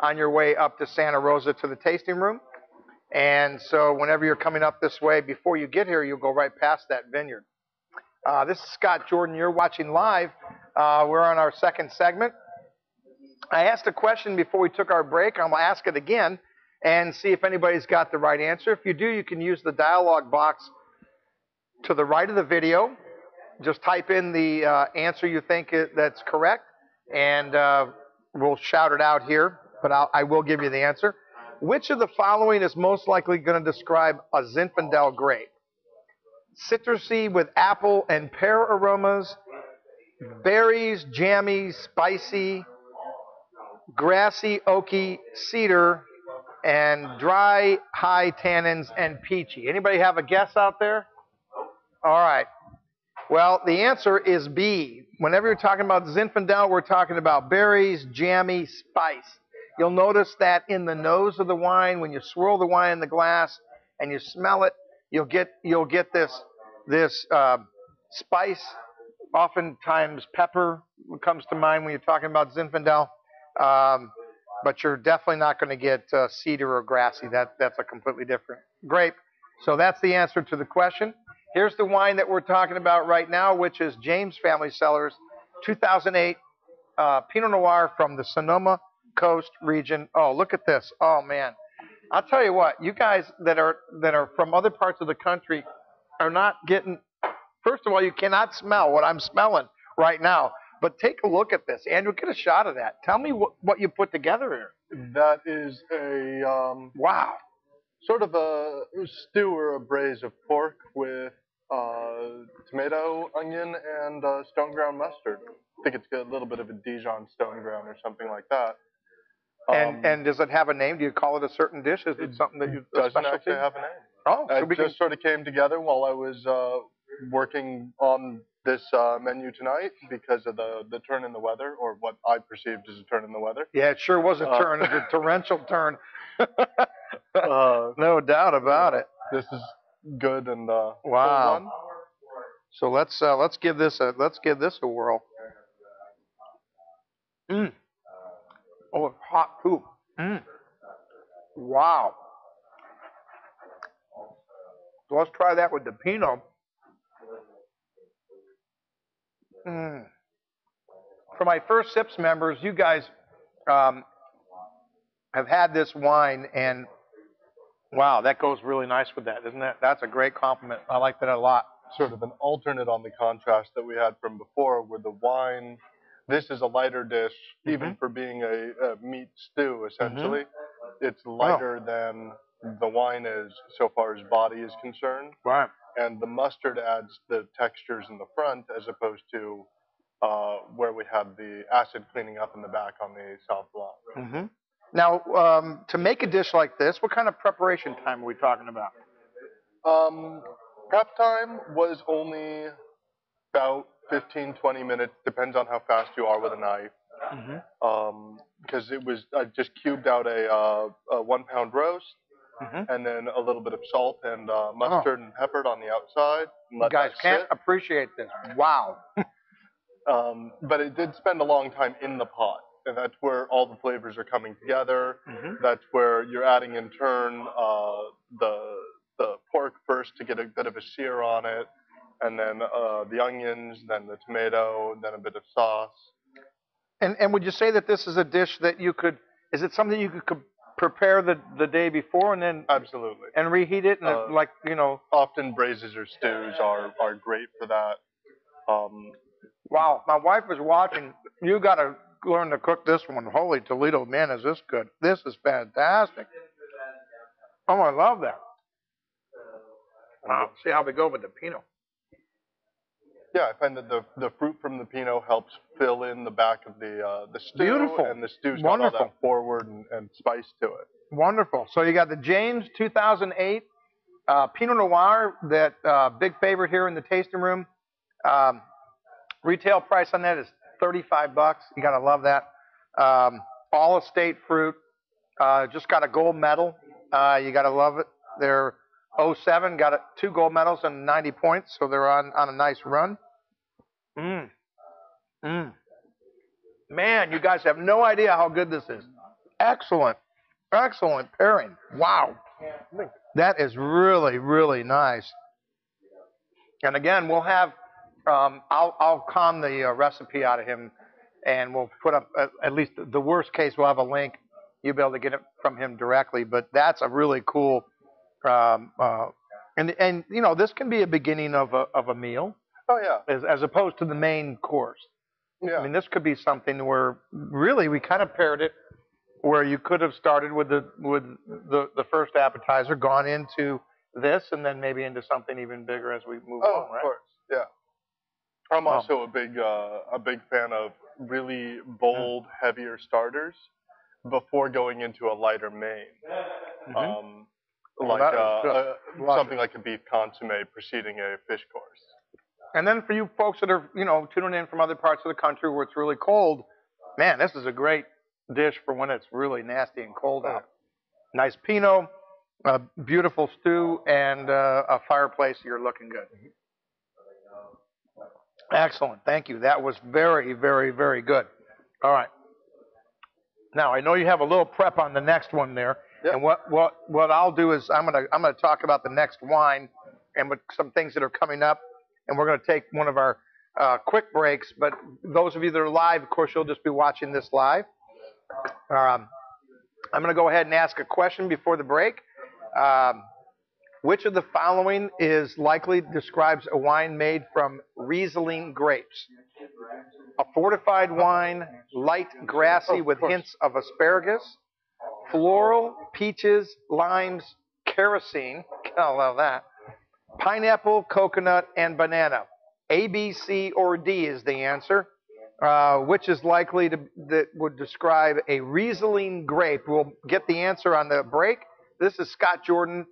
on your way up to Santa Rosa to the tasting room. And so whenever you're coming up this way, before you get here, you'll go right past that vineyard. This is Scott Jordan. You're watching live. We're on our second segment. I asked a question before we took our break. I'm going to ask it again and see if anybody's got the right answer. If you do, you can use the dialog box to the right of the video. Just type in the answer you think that's correct, and we'll shout it out here, but I will give you the answer. Which of the following is most likely going to describe a Zinfandel grape? Citrusy with apple and pear aromas, berries, jammy, spicy, grassy, oaky, cedar, and dry, high tannins, and peachy. Anybody have a guess out there? All right. Well, the answer is B. Whenever you're talking about Zinfandel, we're talking about berries, jammy, spice. You'll notice that in the nose of the wine, when you swirl the wine in the glass and you smell it, you'll get this spice. Oftentimes, pepper comes to mind when you're talking about Zinfandel, but you're definitely not going to get cedar or grassy. That's a completely different grape. So that's the answer to the question. Here's the wine that we're talking about right now, which is James Family Cellars 2008 Pinot Noir from the Sonoma Coast region. Oh, look at this. Oh, man. I'll tell you what, you guys that are from other parts of the country are not getting, first of all, you cannot smell what I'm smelling right now. But take a look at this. Andrew, get a shot of that. Tell me what you put together here. That is a wow. Sort of a stew or a braise of pork with tomato, onion, and stone ground mustard. I think it's got a little bit of a Dijon stone ground or something like that. And does it have a name? Do you call it a certain dish? Is it something that you doesn't actually have a name? Oh, so it just sort of came together while I was working on this menu tonight because of the turn in the weather, or what I perceived as a turn in the weather. Yeah, it sure was a turn. It was a torrential turn. No doubt about it. This is good and wow. So let's give this a whirl. Mm. Oh, hot poop. Mm. Wow. So let's try that with the Pinot. Mm. For my First Sips members, you guys have had this wine, and wow, that goes really nice with that, isn't it? That's a great compliment. I like that a lot. Sort of an alternate on the contrast that we had from before, where the wine, this is a lighter dish, even for being a meat stew, essentially. It's lighter than the wine is so far as body is concerned. Right. And the mustard adds the textures in the front as opposed to where we had the acid cleaning up in the back on the Sauv Blanc. Now, to make a dish like this, what kind of preparation time are we talking about? Prep time was only about 15, 20 minutes, depends on how fast you are with a knife. Because I just cubed out a 1 pound roast, and then a little bit of salt and mustard and peppered on the outside. You guys can't appreciate this. Wow. But it did spend a long time in the pot, and that's where all the flavors are coming together. That's where you're adding in turn the pork first to get a bit of a sear on it, and then the onions, then the tomato, then a bit of sauce. And would you say that this is a dish that you could, is it something you could prepare the day before and then absolutely and reheat it, and like, you know, often braises or stews are great for that. Wow, my wife was watching. You got to learn to cook this one. Holy Toledo, man, is this good? This is fantastic. Oh, I love that. Wow, see how we go with the Pinot. Yeah, I find that the fruit from the Pinot helps fill in the back of the stew. Beautiful. And the stew's got all that forward and spice to it. Wonderful. So you got the James 2008 Pinot Noir, that big favorite here in the tasting room. Retail price on that is $35. You got to love that. All estate fruit. Just got a gold medal. You got to love it. They're 07, got 2 gold medals and 90 points, so they're on a nice run. Man, you guys have no idea how good this is. Excellent. Excellent pairing. Wow. That is really, really nice. And again, we'll have, I'll con the recipe out of him, and we'll put up, at least the worst case, we'll have a link. You'll be able to get it from him directly. But that's a really cool, um, uh, and you know, this can be a beginning of a meal. Oh yeah. As opposed to the main course. Yeah. I mean, this could be something where really we kind of paired it, where you could have started with the first appetizer, gone into this, and then maybe into something even bigger as we move on, right? Of course, yeah. I'm also a big fan of really bold, heavier starters before going into a lighter main. Something like a beef consomme preceding a fish course. And then for you folks that are, you know, tuning in from other parts of the country where it's really cold, man, this is a great dish for when it's really nasty and cold out. Nice Pinot, a beautiful stew, and a fireplace. You're looking good. Excellent. Thank you. That was very, very, very good. All right. Now, I know you have a little prep on the next one there. Yep. And what I'll do is I'm gonna talk about the next wine and with some things that are coming up. And we're going to take one of our quick breaks. But those of you that are live, of course, you'll just be watching this live. I'm going to go ahead and ask a question before the break. Which of the following is likely describes a wine made from Riesling grapes? A fortified wine, light grassy with hints of asparagus, floral, peaches, limes, kerosene. I love that. Pineapple, coconut, and banana. A, B, C, or D is the answer. Which is likely that would describe a Riesling grape? We'll get the answer on the break. This is Scott Jordan.